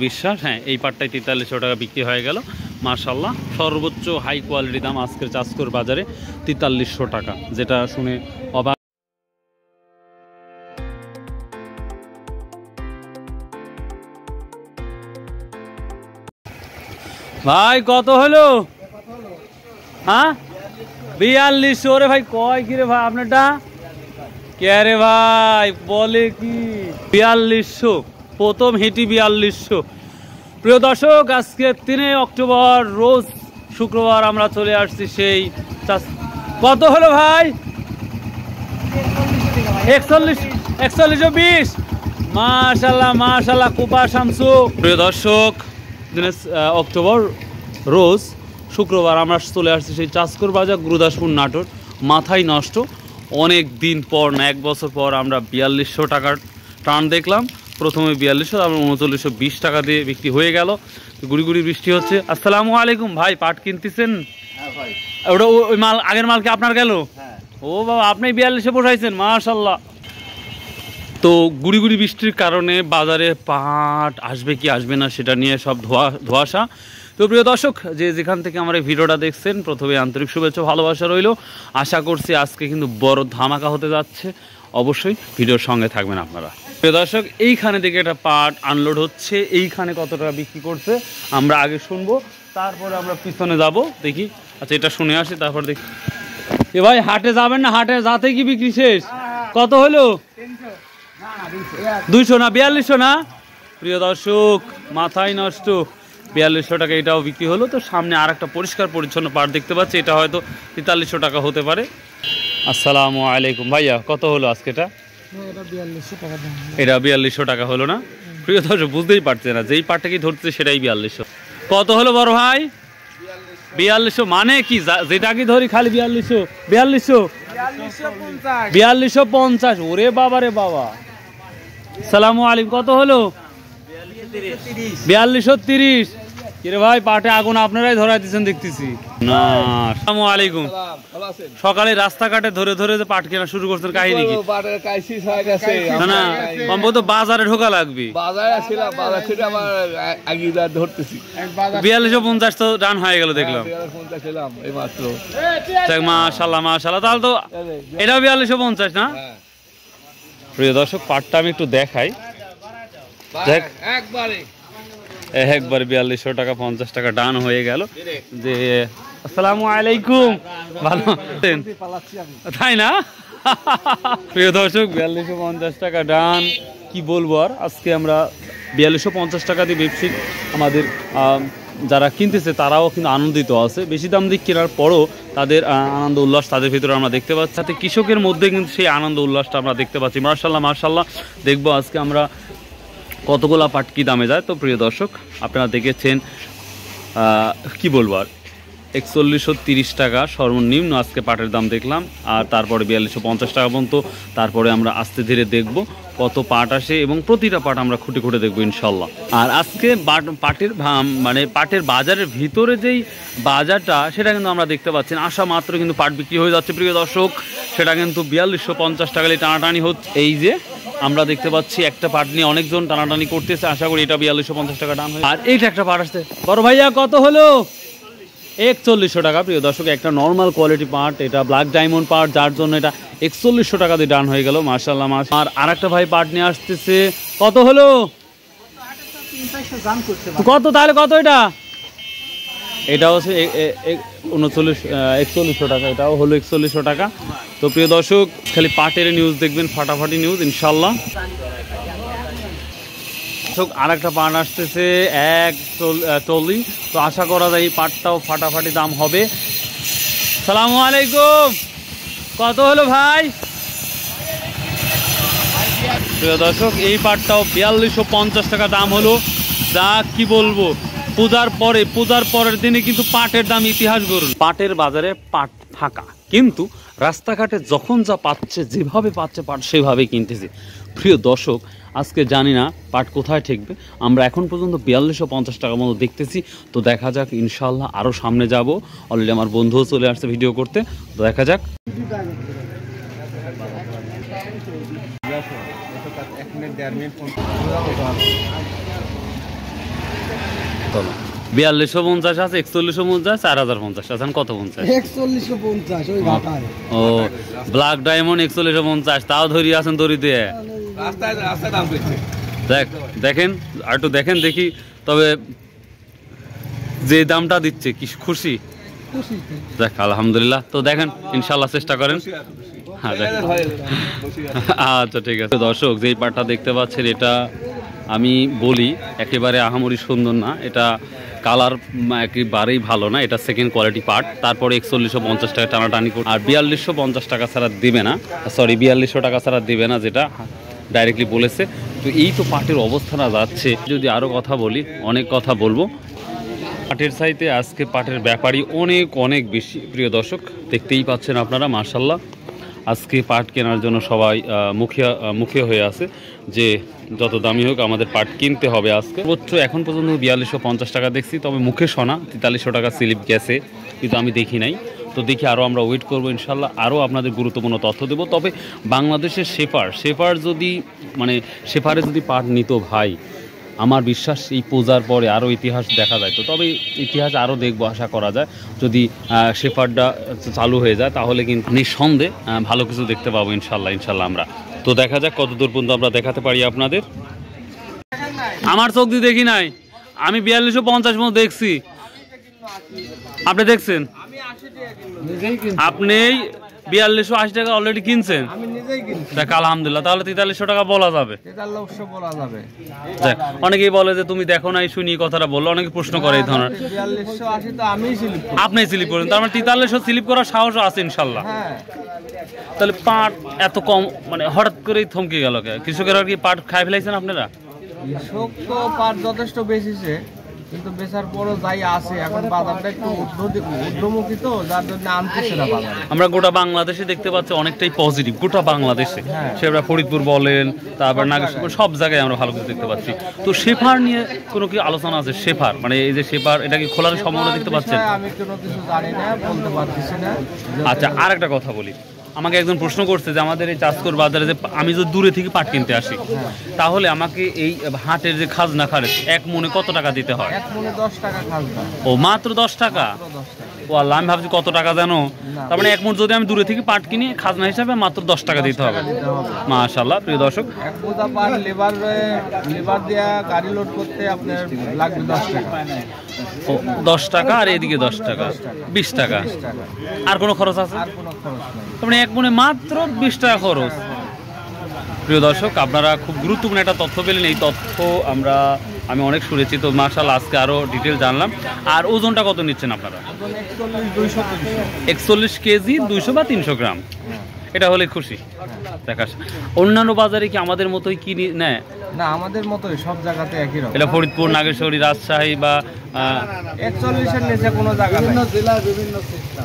বিশ্বাস। হ্যাঁ, এই পাটটাই 4300 টাকা বিক্রি হয়ে গেল মাশাআল্লাহ। সর্বোচ্চ হাই কোয়ালিটি দাম আজকের চাঁচকর বাজারে 4300 টাকা, যেটা শুনে অবাক। ভাই কত হলো? হ্যাঁ 4200। ওরে ভাই কয় কি রে ভাই আপনারটা? কে রে ভাই বলে কি 4200? প্রথম হিটি 4200। প্রিয় দর্শক, আজকে 3 অক্টোবর রোজ শুক্রবার আমরা চলে আসছি সেই। কত হলো ভাই? 4120। মাশাআল্লাহ মাশাআল্লাহ কুপা শামসু। প্রিয় দর্শক, 3 অক্টোবর রোজ শুক্রবার আমরা চলে আসছি সেই চাঁচকর বাজার, গুরুদাসপুর, নাটোর। মাথায় নষ্ট, অনেক দিন পর না 1 বছর পর আমরা 4200 টাকার টান দেখলাম। প্রথমে 4200, তারপর 3920 টাকা দিয়ে বিক্রি হয়ে গেল। গুড়ি গুড়ি বৃষ্টি হচ্ছে। আসসালামু আলাইকুম ভাই, পাট কিনতেছেন? ওটা ওই মাল, আগের মাল কি আপনার গেল? ও বাবা, আপনি 4200 বসাইছেন, মাশাআল্লাহ। তো গুড়ি গুড়ি বৃষ্টির কারণে বাজারে পাট আসবে কি আসবে না সেটা নিয়ে সব ধোঁয়াশা। তো প্রিয় দর্শক, যে যেখান থেকে আমার এই ভিডিওটা দেখছেন, প্রথমে আন্তরিক শুভেচ্ছা ভালোবাসা রইল। আশা করছি আজকে কিন্তু বড় ধামাকা হতে যাচ্ছে। অবশ্যই ভিডিওর সঙ্গে থাকবেন আপনারা। প্রিয় দর্শক, এইখানে থেকে একটা পাট আনলোড হচ্ছে। এইখানে কত টাকা বিক্রি করছে আমরা আগে শুনবো, তারপরে আমরা পিছনে যাব দেখি। আচ্ছা, এটা শুনে আসি, তারপর দেখি। এ ভাই হাটে যাবেন না? হাটে যাতে কি বিক্রি শেষ? কত হলো? 200 না 4200 না? প্রিয় দর্শক, মাথায় নষ্ট, 4200 টাকা এটাও বিক্রি হলো। তো সামনে আর একটা পরিষ্কার পরিচ্ছন্ন পাট দেখতে পাচ্ছি, এটা হয়তো 4300 টাকা হতে পারে। আসসালামু আলাইকুম ভাইয়া, কত হলো আজকে? এটা 4200 টাকা হলো না? প্রিয় দর্শক, বুঝতেই পারছে না, যেই পাটটা কি ধরছে সেটাই 4200। কত হলো বড় ভাই? 4200 মানে কি? যেটা কি ধরি খালি 4250। ওরে বাবা রে বাবা। সালামু আলাইকুম, কত হলো? 4230। কিরে ভাই, পাটে আগুন আপনারাই ধরাই দিচ্ছেন দেখতেছি না। আসসালামু আলাইকুম। সকালে রাস্তাঘাটে ধরে ধরে যে পাট কেনা শুরু করছেন, কাহিনী কি? না না, সম্ভবত বাজারে ঢোকা লাগবে। 4250 তো ডান হয়ে গেল দেখলাম। মাশাআল্লাহ মাশাআল্লাহ, তাহলে তো এটা 4250 না? প্রিয় দর্শক, পাটটা আমি একটু দেখাই। একবার 4200 টাকা 50 টাকা ডান হয়ে গেল। যে আসসালামু আলাইকুম, ভালো আছেন? তাই না? প্রিয় দর্শক, 4250 টাকা ডান, কি বলবো আর। আজকে আমরা 4250 টাকা দিয়ে ব্যবসায়িক আমাদের যারা কিনতেছে তারাও কিন্তু আনন্দিত আছে। বেশি দাম দিয়ে কেনার পরও তাদের আনন্দ উল্লাস তাদের ভিতরে আমরা দেখতে পাচ্ছি। সাথে কৃষকের মধ্যে কিন্তু সেই আনন্দ উল্লাসটা আমরা দেখতে পাচ্ছি। মাশাআল্লাহ মাশাআল্লাহ। দেখবো আজকে আমরা কতগুলা পাট কি দামে যায়। তো প্রিয় দর্শক, আপনারা দেখেছেন, কি বলবো আর, 4130 টাকা সর্বনিম্ন আজকে পাটের দাম দেখলাম। আর তারপরে 4250 টাকা পর্যন্ত। তারপরে আমরা আস্তে ধীরে দেখব কত পাট আসে এবং প্রতিটা পাট আমরা খুঁটে খুঁটে দেখবো ইনশাল্লাহ। আর আজকে পাটের মানে পাটের বাজারের ভিতরে যেই বাজারটা, সেটা কিন্তু আমরা দেখতে পাচ্ছি না। আসা মাত্র কিন্তু পাট বিক্রি হয়ে যাচ্ছে প্রিয় দর্শক। সেটা কিন্তু 4250 টাকা টানাটানি হচ্ছে। এই যে আমরা দেখতে পাচ্ছি একটা পাট নিয়ে অনেকজন টানাটানি করতেছে। আশা করি এটা 4250 টাকা ডান হয়। আর এইটা একটা পাট আসছে। বড় ভাইয়া কত হলো? 4100 টাকা। প্রিয় দর্শক, একটা নর্মাল কোয়ালিটি পাট, এটা ব্ল্যাক ডায়মন্ড পাট, যার জন্য এটা 4100 টাকা দিয়ে ডান হয়ে গেল। মাশাআল্লাহ মাশাআল্লাহ। আর আরেকটা ভাই পাট নিয়ে আসতেছে। কত হলো? কত তাহলে? কত এটা? এটা হচ্ছে 4100 টাকা। এটাও হলো 4100 টাকা। তো প্রিয় দর্শক, খালি পাটের নিউজ দেখবেন, ফাটাফাটি নিউজ ইনশাল্লাহ। আর একটা পাট আসতেছে 140। তো আশা করা যায় এই পাটটাও ফাটাফাটি দাম হবে। সালামু আলাইকুম, কত হলো ভাই? প্রিয় দর্শক, এই পাটটাও 4250 টাকা দাম হলো। যা কি বলবো, পূজার পরের দিনে কিন্তু পাটের দাম ইতিহাস গড়ল। পাটের বাজারে পাট ফাঁকা, কিন্তু রাস্তাঘাটে যখন যা পাচ্ছে, যেভাবে পাচ্ছে পাট সেভাবেই কিনতেছে। প্রিয় দর্শক, আজকে জানি না পাট কোথায় ঠেকবে। আমরা এখন পর্যন্ত 4250 টাকার মতো দেখতেছি। তো দেখা যাক, ইনশাল্লাহ আরও সামনে যাব। অলরেডি আমার বন্ধুও চলে আসছে ভিডিও করতে। তো দেখা যাক। হলো 4250 আছে, 4150, 4050 আছেন কত 50? 4150 ওই ঘাটার। ও ব্ল্যাক ডায়মন্ড 4150, তাও ধরি আছেন দড়ি দিয়ে। রাস্তায় দাম বেশি। দেখেন আর একটু দেখেন দেখি, তবে যে দামটা দিচ্ছে কি খুশি? দেখ আলহামদুলিল্লাহ। তো দেখেন ইনশাল্লাহ চেষ্টা করেন। হ্যাঁ দেখেন। আচ্ছা ঠিক আছে দর্শক, যেই পাটটা দেখতে পাচ্ছেন এটা আমি বলি একেবারে আহামরি সুন্দর না, এটা কালার একেবারেই ভালো না, এটা সেকেন্ড কোয়ালিটি পাট। তারপরে 4150 টাকা টানাটানি করে, আর 4250 টাকা ছাড়া দিবে না, সরি 4200 টাকা ছাড়া দিবে না, যেটা ডাইরেক্টলি বলেছে। তো এই তো পাটের অবস্থাটা যাচ্ছে। যদি আরও কথা বলি, অনেক কথা বলবো। পাটের চাইতে আজকে পাটের ব্যাপারই অনেক অনেক বেশি। প্রিয় দর্শক দেখতেই পাচ্ছেন আপনারা, মাশাল্লাহ আজকে পাট কেনার জন্য সবাই মুখিয়া হয়ে আছে যে যত দামি হোক আমাদের পাট কিনতে হবে আজকে। সর্বোচ্চ এখন পর্যন্ত 4250 টাকা দেখছি, তবে মুখে শোনা 4300 টাকা স্লিপ গেছে, কিন্তু আমি দেখি নাই। তো দেখি আরও আমরা ওয়েট করবো, ইনশাল্লাহ আরও আপনাদের গুরুত্বপূর্ণ তথ্য দেবো। তবে বাংলাদেশের শেফার যদি শেফারে যদি পাট নিত ভাই, আমার বিশ্বাস এই পূজার পরে আরও ইতিহাস দেখা যায়। তো তবে ইতিহাস আরও দেখবো, আশা করা যায় যদি শেফারটা চালু হয়ে যায় তাহলে কিন্তু নিঃসন্দেহে ভালো কিছু দেখতে পাবো ইনশাল্লাহ আমরা। তো দেখা যাক কত দূর পর্যন্ত আমরা দেখাতে পারি আপনাদের। আমার চোখ দিয়ে দেখি নাই, আমি 4250 মতো দেখছি, আপনি দেখছেন? আপনি 4280 টাকা অলরেডি কিনছেন? দেখ আলহামদুলিল্লাহ, তাহলে 4300 টাকা বলা যাবে। অনেকেই বলে যে তুমি দেখো নাই, শুনি কথাটা বললো, অনেকে প্রশ্ন করে এই ধরনের। আপনি স্লিপ করেন, তার মানে 4300 স্লিপ করার সাহস আছে ইনশাল্লাহ। তাহলে পাট এত কম মানে হঠাৎ করেই থমকে গেল কে? কৃষকেরা কি পাট খাই ফেলাইছেন আপনারা? কৃষক তো পাট যথেষ্ট বেশিছে, কিন্তু বেচার পরও যাই আছে, এখন বাজারটা একটু ঊর্ধ্বমুখী, তো যার জন্য আনতেছে না বাজারে। আমরা গোটা বাংলাদেশে দেখতে পাচ্ছি অনেকটাই পজিটিভ, গোটা বাংলাদেশে। সেটা ফরিদপুর বলেন, তারপর নাগেশ্বর, সব জায়গায় আমরা ভালো কিছু দেখতে পাচ্ছি। তো শেফার নিয়ে কোনো কি আলোচনা আছে? শেফার মানে এই যে শেফার, এটা কি খোলার সম্ভাবনা দেখতে পাচ্ছেন? আমি কোনো কিছু জানি না, বলতে পারতেছি না। আচ্ছা আর একটা কথা বলি, আমাকে একজন প্রশ্ন করছে যে আমাদের এই চাষকর বাজারে যে আমি যদি দূরে থেকে পাট কিনতে আসি, তাহলে আমাকে এই হাটের যে খাজনা খারেজ এক মনে কত টাকা দিতে হয়? এক মনে 10 টাকা খাজনা। ও মাত্র 10 টাকা? ও আল্লাহ, আমি ভাবছি কত টাকা জানো। তার মানে এক মন যদি আমি দূরে থেকে পাট কিনি, খাজনা হিসাবে মাত্র 10 টাকা দিতে হবে। মাশাআল্লাহ প্রিয় দর্শক, এক বোঝা পাট লেবার দিয়া গাড়ি লোড করতে আপনার লাগবে 10 টাকা। ও 10 টাকা, আর এদিকে 10 টাকা, 20 টাকা। আর কোনো খরচ আছে? আর কোনো খরচ নাই। তার মানে এক মনে মাত্র 20 টাকা খরচ। প্রিয় দর্শক, আপনারা খুব গুরুত্বপূর্ণ একটা তথ্য পেলেন। এই তথ্য আমি অনেক শুনেছি, তো মাশাআল্লাহ আজকে আরও ডিটেল জানলাম। আর ওজনটা কত নিচ্ছেন আপনারা? 41 কেজি 200 বা 300 গ্রাম, এটা হলে খুশি। দেখাস অন্যান্য বাজারে কি আমাদের মতোই কি নেয়? না, আমাদের মতোই সব জায়গাতে একই রকম। এটা ফরিদপুর, নাগেশ্বরী, রাজশাহী বা 41-এর নিচে কোনো জায়গা নাই। বিভিন্ন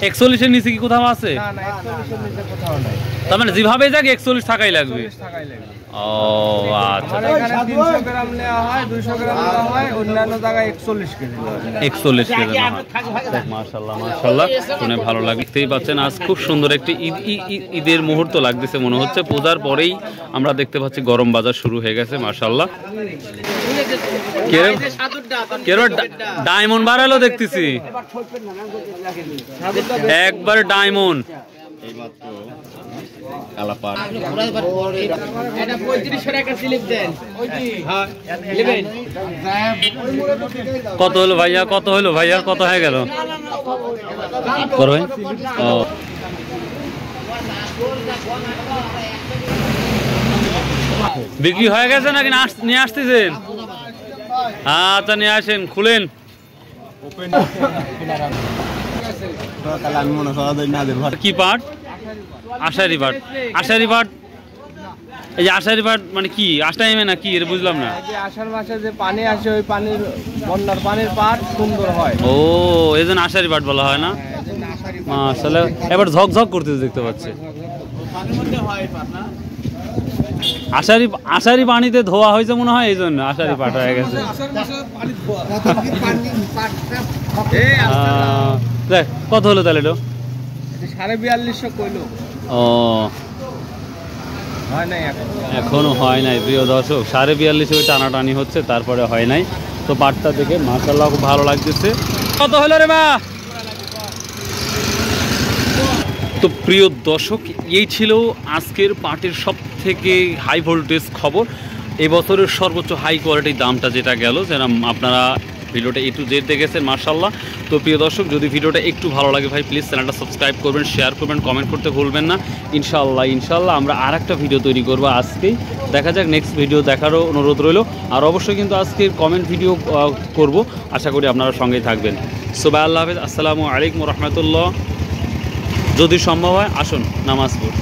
41-এর নিচে কি কোথাও আছে? না না, 41-এর নিচে কোথাও নাই। তার মানে যেভাবে যাক 41 টাকাই লাগবে। ও আচ্ছা, এখানে 300 গ্রাম নেওয়া হয়, 200 গ্রাম নেওয়া হয়, অন্যান্য জায়গায় 41 কেজি। 41 কেজি না হয়। মাশাআল্লাহ মাশাআল্লাহ, শুনে ভালো লাগতেই পাচ্ছেন। আজ খুব সুন্দর একটি ঈদের মুহূর্ত লাগতেছে মনে হচ্ছে। পূজার পরেই আমরা দেখতে পাচ্ছি গরম বাজার শুরু হয়ে গেছে মাশাআল্লাহ। ডায়মন্ড বাড়ালো দেখতেছি, একবার ডায়মন্ড। কত হলো ভাইয়া, কত হলো ভাইয়া, কত হয়ে গেল? বিক্রি হয়ে গেছে নাকি নিয়ে আসতেছেন? আচ্ছা নিয়ে আসেন, খুলেন। কি পাট? আষাঢ়ি পাট। আষাঢ়ি পাট, এই যে আষাঢ়ি পাট মানে কি আষাঢ়ি না কি, এটা বুঝলাম না। আষাঢ় মাসে যে পানি আসে, ওই পানির বন্যার পানির পাট সুন্দর হয়। ও এই জন্য আষাঢ়ি পাট বলা হয় না? মাশাআল্লাহ, এবার ঝকঝক করতে দেখতে পাচ্ছি। আষাঢ়ি পানিতে ধোয়া হয়েছে মনে হয়, এই জন্য আষাঢ়ি পাট হয়ে গেছে। দেখ কত হলো তাহলে? এটা 4250 কইলো। ও এখনো হয় নাই প্রিয় দর্শক, 4250 টানাটানি হচ্ছে, তারপরে হয় নাই। তো পাটটা দেখে মাশাআল্লাহ খুব ভালো লাগতেছে। কত হলো রে মা? তো প্রিয় দর্শক, এই ছিল আজকের পাটের সব থেকে হাই ভোল্টেজ খবর। এবছরের সর্বোচ্চ হাই কোয়ালিটির দামটা যেটা গেল, যেন আপনারা ভিডিওটা A to Z দেখেছেন মাশাআল্লাহ। তো প্রিয় দর্শক, যদি ভিডিওটা একটু ভালো লাগে ভাই প্লিজ চ্যানেলটা সাবস্ক্রাইব করবেন, শেয়ার করবেন, কমেন্ট করতে ভুলবেন না। ইনশাআল্লাহ আমরা আর একটা ভিডিও তৈরি করবো আজকেই। দেখা যাক, নেক্সট ভিডিও দেখারও অনুরোধ রইল। আর অবশ্যই কিন্তু আজকের কমেন্ট ভিডিও করব, আশা করি আপনারা সঙ্গেই থাকবেন। সো বাই, আল্লাহ হাফেজ, আসসালামু আলাইকুম রহমতুল্লাহ। যদি সম্ভব হয় আসুন নামাজ পড়তে।